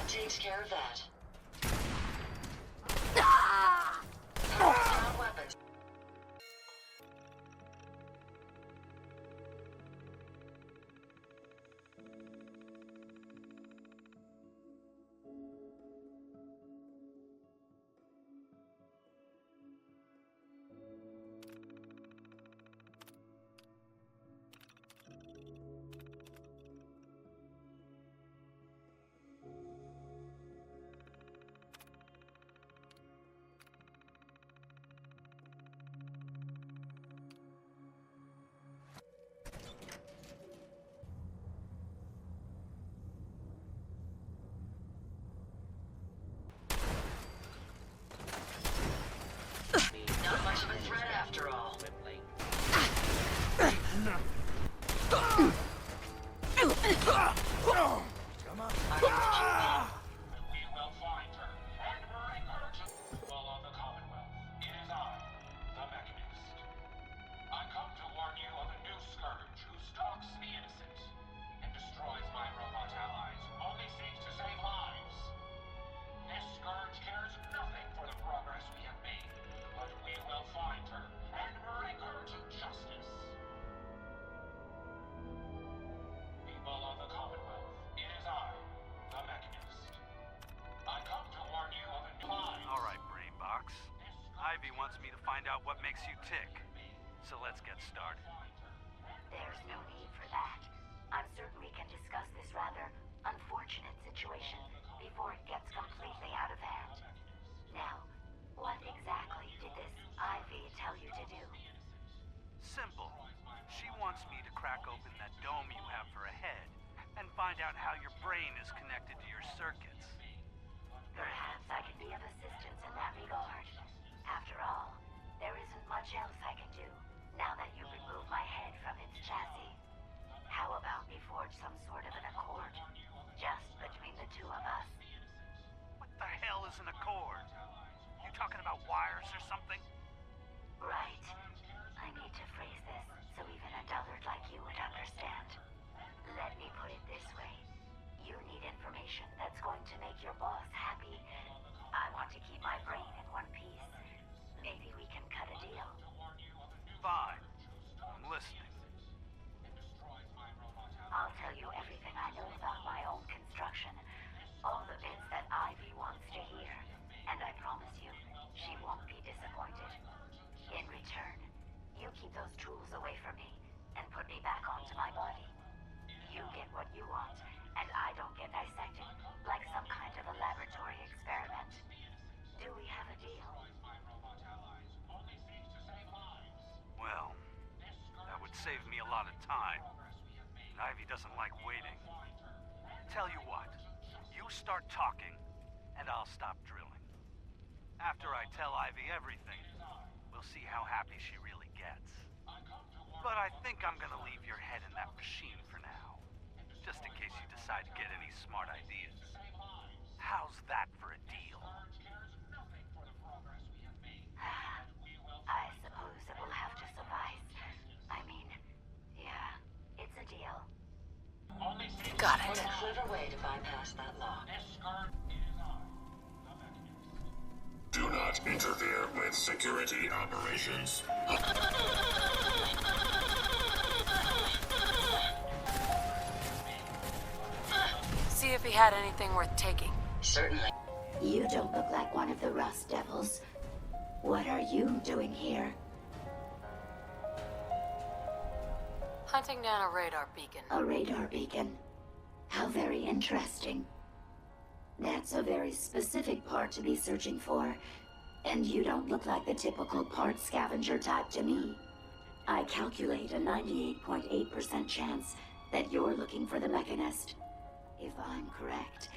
That takes care of that. Down weapons. Not much of a threat after all. Come on. We will find her and bring her to people of the Commonwealth. It is I, the Mechanist. I come to warn you of a new scourge who stalks the innocent and destroys my robot allies, only seeks to save lives. This scourge cares nothing for the progress we have made, but we will find her and bring her to justice. People of the Commonwealth, it is I, the Mechanist. I come to warn you of a new line. All right, Brainbox. Ivy wants me to find out what makes you tick. So let's get started. There's no need for that. I'm certain we can discuss this rather unfortunate situation before it gets completely out of hand. Now, what exactly did this Ivy tell you to do? Simple. She wants me to crack open that dome you have for a head and find out how your brain is connected to your circuits. Perhaps I can be of assistance in that regard. After all, there isn't much else I can do now that you remove my head from its chassis. How about we forge some sort of an accord, just between the two of us? What the hell is an accord? You talking about wires or something? Right. I need to phrase this so even a dullard like you would understand. Let me put it this way. You need information that's going to make your boss happy. I want to keep my brain in one piece. Maybe we can cut a deal. Fine. I'm listening. I'll tell you everything I know about my own construction. All the bits that Ivy wants to hear. And I promise you, she won't be disappointed. In return, you keep those tools away from me and put me back onto my body. You get what you want, and I don't get dissected like some kind of a laboratory experiment. Do we have a deal? Well, that would save me a lot of time. Ivy doesn't like waiting. Tell you what, you start talking, and I'll stop drilling. After I tell Ivy everything, we'll see how happy she really gets. But I think I'm gonna leave your head in that machine for now, just in case you decide to get any smart ideas. How's that for a deal? I suppose it will have to suffice. I mean, yeah, it's a deal. Got it. What a clever way to bypass that lock. Do not interfere with security operations. See if he had anything worth taking. Certainly. You don't look like one of the Rust Devils. What are you doing here? Hunting down a radar beacon. A radar beacon? How very interesting. That's a very specific part to be searching for. And you don't look like the typical part scavenger type to me. I calculate a 98.8% chance that you're looking for the Mechanist. If I'm correct,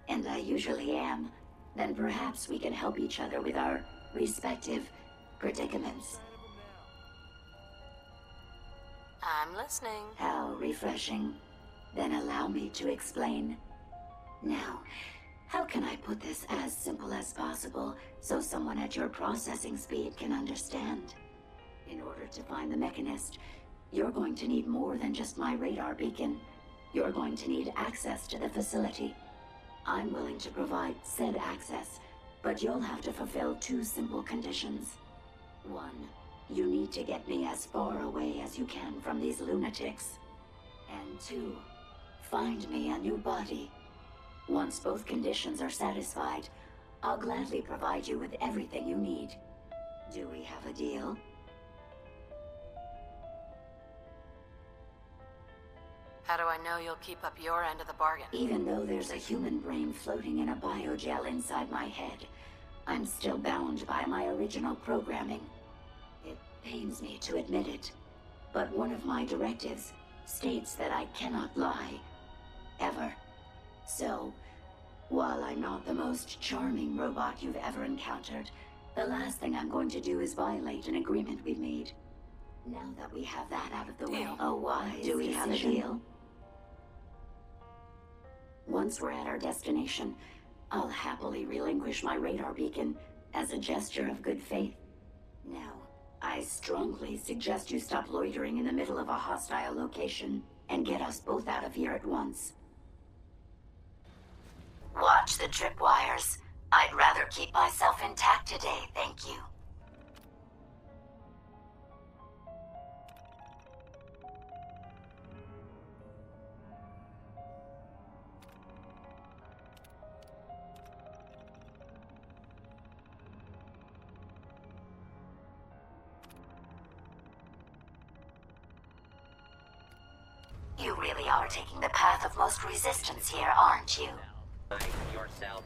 and I usually am, then perhaps we can help each other with our respective predicaments. I'm listening. How refreshing. Then allow me to explain. Now, how can I put this as simple as possible so someone at your processing speed can understand? In order to find the Mechanist, you're going to need more than just my radar beacon. You're going to need access to the facility. I'm willing to provide said access, but you'll have to fulfill two simple conditions. One, you need to get me as far away as you can from these lunatics. And two, find me a new body. Once both conditions are satisfied, I'll gladly provide you with everything you need. Do we have a deal? How do I know you'll keep up your end of the bargain? Even though there's a human brain floating in a biogel inside my head, I'm still bound by my original programming. It pains me to admit it, but one of my directives states that I cannot lie. Ever. So, while I'm not the most charming robot you've ever encountered, the last thing I'm going to do is violate an agreement we've made. Now that we have that out of the way, a wise do we have a deal? Once we're at our destination, I'll happily relinquish my radar beacon as a gesture of good faith. Now, I strongly suggest you stop loitering in the middle of a hostile location and get us both out of here at once. Watch the tripwires. I'd rather keep myself intact today, thank you. You really are taking the path of most resistance here, aren't you? Yourself.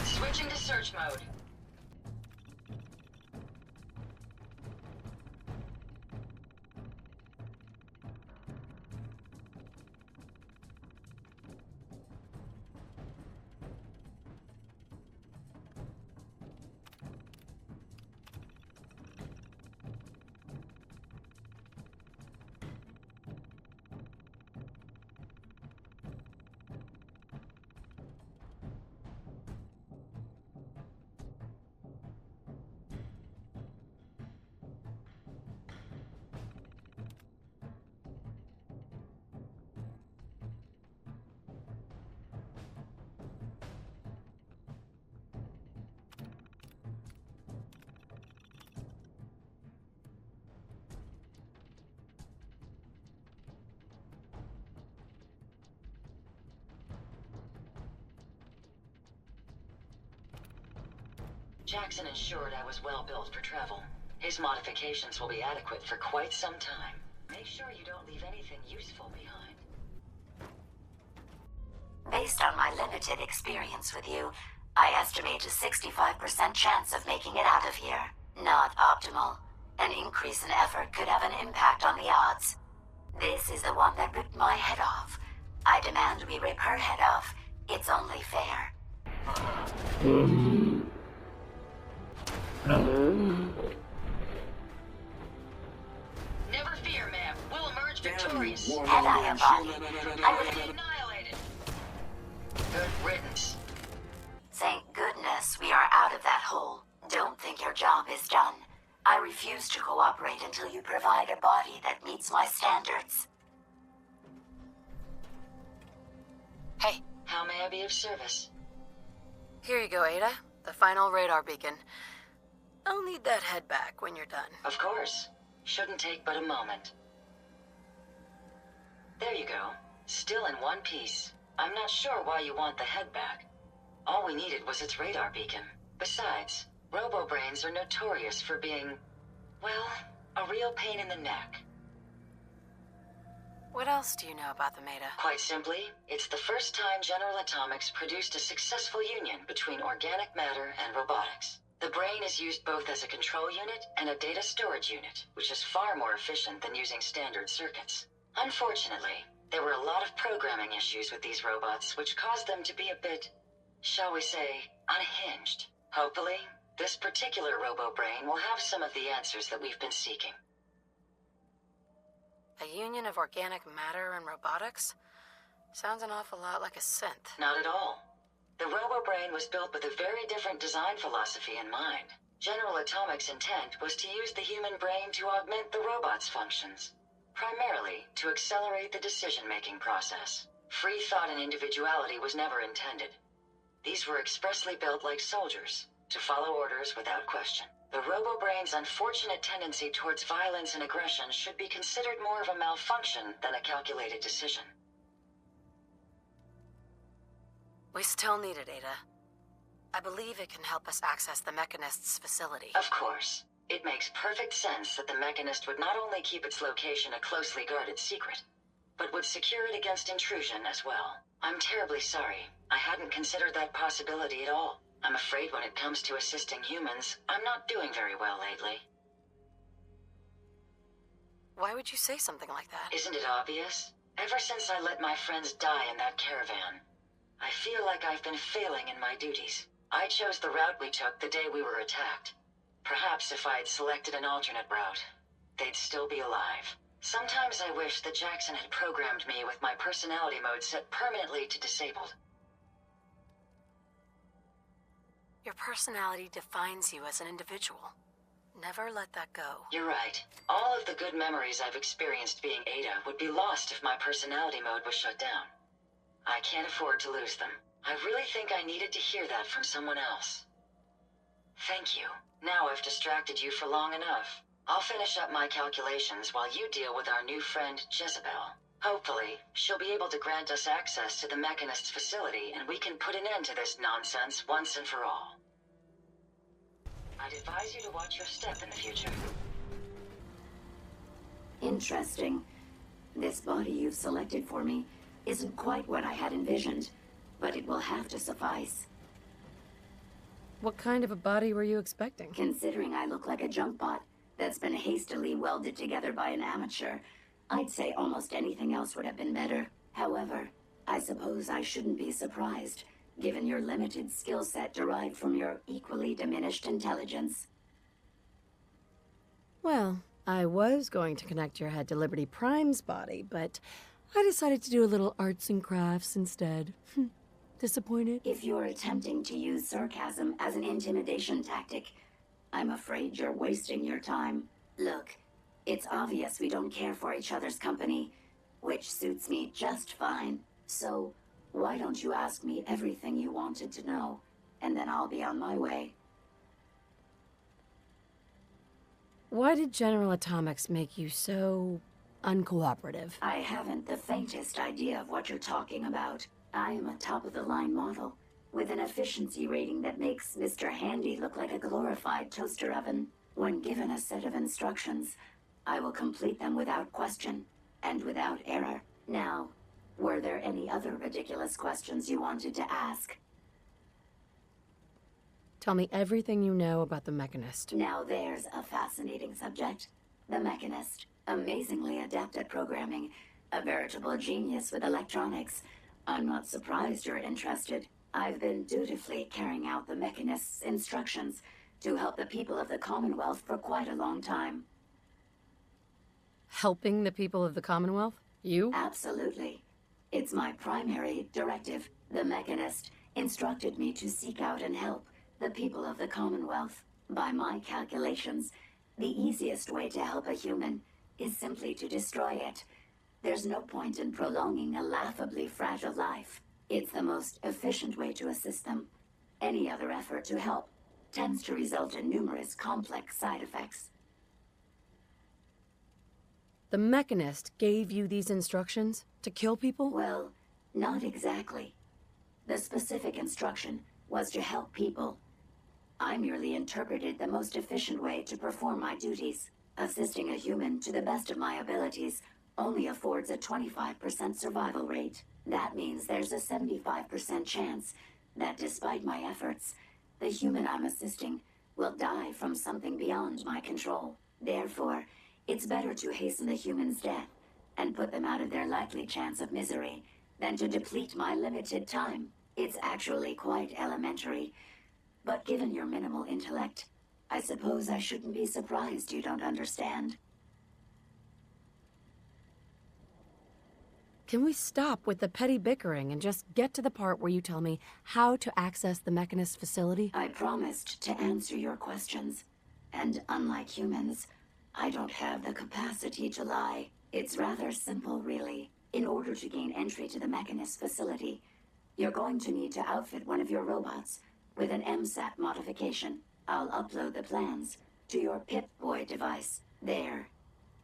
Switching to search mode. Jackson ensured I was well built for travel. His modifications will be adequate for quite some time. Make sure you don't leave anything useful behind. Based on my limited experience with you, I estimate a 65% chance of making it out of here. Not optimal. An increase in effort could have an impact on the odds. This is the one that ripped my head off. I demand we rip her head off. It's only fair. Never fear, ma'am. We'll emerge victorious. Had I a body, I would have... Annihilated. Good riddance. Thank goodness we are out of that hole. Don't think your job is done. I refuse to cooperate until you provide a body that meets my standards. Hey, How may I be of service? here you go, Ada. The final radar beacon. I'll need that head back when you're done. Of course. Shouldn't take but a moment. There you go. Still in one piece. I'm not sure why you want the head back. All we needed was its radar beacon. Besides, robo-brains are notorious for being, well, a real pain in the neck. What else do you know about the Meta? Quite simply, it's the first time General Atomics produced a successful union between organic matter and robotics. The brain is used both as a control unit and a data storage unit, which is far more efficient than using standard circuits. Unfortunately, there were a lot of programming issues with these robots, which caused them to be a bit, shall we say, unhinged. Hopefully, this particular robo-brain will have some of the answers that we've been seeking. A union of organic matter and robotics? Sounds an awful lot like a synth. Not at all. The robo-brain was built with a very different design philosophy in mind. General Atomics' intent was to use the human brain to augment the robot's functions. primarily to accelerate the decision-making process. Free thought and individuality was never intended. These were expressly built like soldiers, to follow orders without question. The robo-brain's unfortunate tendency towards violence and aggression should be considered more of a malfunction than a calculated decision. We still need it, Ada. I believe it can help us access the Mechanist's facility. Of course. It makes perfect sense that the Mechanist would not only keep its location a closely guarded secret, but would secure it against intrusion as well. I'm terribly sorry. I hadn't considered that possibility at all. I'm afraid when it comes to assisting humans, I'm not doing very well lately. Why would you say something like that? Isn't it obvious? Ever since I let my friends die in that caravan, I feel like I've been failing in my duties. I chose the route we took the day we were attacked. Perhaps if I'd selected an alternate route, they'd still be alive. Sometimes I wish that Jackson had programmed me with my personality mode set permanently to disabled. Your personality defines you as an individual. Never let that go. You're right. All of the good memories I've experienced being Ada would be lost if my personality mode was shut down. I can't afford to lose them. I really think I needed to hear that from someone else. Thank you. Now I've distracted you for long enough. I'll finish up my calculations while you deal with our new friend, Jezebel. Hopefully, she'll be able to grant us access to the Mechanist's facility and we can put an end to this nonsense once and for all. I'd advise you to watch your step in the future. Interesting. This body you've selected for me isn't quite what I had envisioned, but it will have to suffice. What kind of a body were you expecting? Considering I look like a junk bot that's been hastily welded together by an amateur, I'd say almost anything else would have been better. However, I suppose I shouldn't be surprised, given your limited skill set derived from your equally diminished intelligence. Well, I was going to connect your head to Liberty Prime's body, but I decided to do a little arts and crafts instead. Disappointed? If you're attempting to use sarcasm as an intimidation tactic, I'm afraid you're wasting your time. Look, it's obvious we don't care for each other's company, which suits me just fine. So, why don't you ask me everything you wanted to know, and then I'll be on my way. Why did General Atomics make you so uncooperative? I haven't the faintest idea of what you're talking about. I am a top-of-the-line model, with an efficiency rating that makes Mr. Handy look like a glorified toaster oven. When given a set of instructions, I will complete them without question, and without error. Now, were there any other ridiculous questions you wanted to ask? Tell me everything you know about the Mechanist. Now there's a fascinating subject. The Mechanist, amazingly adept at programming, a veritable genius with electronics. I'm not surprised you're interested. I've been dutifully carrying out the Mechanist's instructions to help the people of the Commonwealth for quite a long time. Helping the people of the Commonwealth? You? Absolutely. It's my primary directive. The Mechanist instructed me to seek out and help the people of the Commonwealth. By my calculations, the easiest way to help a human is simply to destroy it. There's no point in prolonging a laughably fragile life. It's the most efficient way to assist them. Any other effort to help tends to result in numerous complex side effects. The Mechanist gave you these instructions to kill people? Well, not exactly. The specific instruction was to help people. I merely interpreted the most efficient way to perform my duties. Assisting a human to the best of my abilities only affords a 25% survival rate. That means there's a 75% chance that despite my efforts, the human I'm assisting will die from something beyond my control. Therefore, it's better to hasten the human's death and put them out of their likely chance of misery than to deplete my limited time. It's actually quite elementary, but given your minimal intellect, I suppose I shouldn't be surprised you don't understand. Can we stop with the petty bickering and just get to the part where you tell me how to access the Mechanist's facility? I promised to answer your questions, and unlike humans, I don't have the capacity to lie. It's rather simple, really. In order to gain entry to the Mechanist facility, you're going to need to outfit one of your robots with an MSAT modification. I'll upload the plans to your Pip-Boy device. There.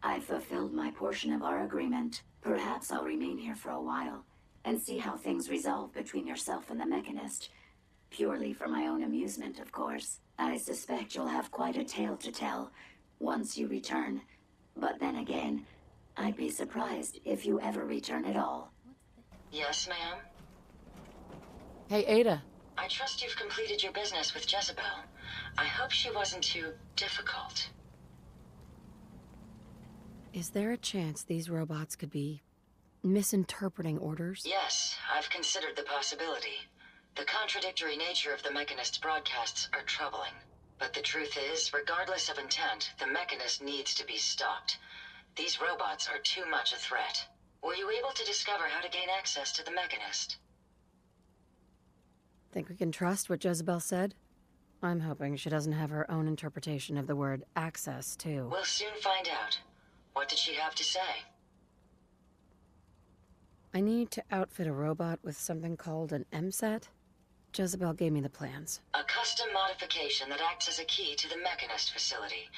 I've fulfilled my portion of our agreement. Perhaps I'll remain here for a while and see how things resolve between yourself and the Mechanist. Purely for my own amusement, of course. I suspect you'll have quite a tale to tell once you return. But then again, I'd be surprised if you ever return at all. Yes, ma'am? Hey, Ada. I trust you've completed your business with Jezebel. I hope she wasn't too difficult. Is there a chance these robots could be misinterpreting orders? Yes, I've considered the possibility. The contradictory nature of the Mechanist's broadcasts are troubling. But the truth is, regardless of intent, the Mechanist needs to be stopped. These robots are too much a threat. Were you able to discover how to gain access to the Mechanist? Think we can trust what Jezebel said? I'm hoping she doesn't have her own interpretation of the word access, too. We'll soon find out. What did she have to say? I need to outfit a robot with something called an MSAT. Jezebel gave me the plans. A custom modification that acts as a key to the Mechanist facility.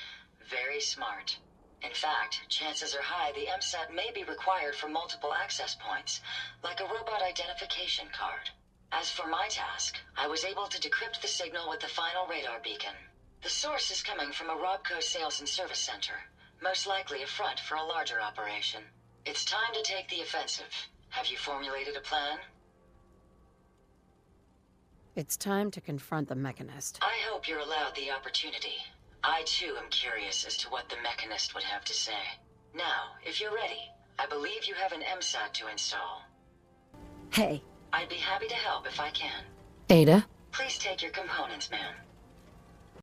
Very smart. In fact, chances are high the MSAT may be required for multiple access points, like a robot identification card. As for my task, I was able to decrypt the signal with the final radar beacon. The source is coming from a Robco sales and service center, most likely a front for a larger operation. It's time to take the offensive. Have you formulated a plan? It's time to confront the Mechanist. I hope you're allowed the opportunity. I too am curious as to what the Mechanist would have to say. Now, if you're ready, I believe you have an MSAT to install. Hey. I'd be happy to help if I can. Ada? Please take your components, ma'am.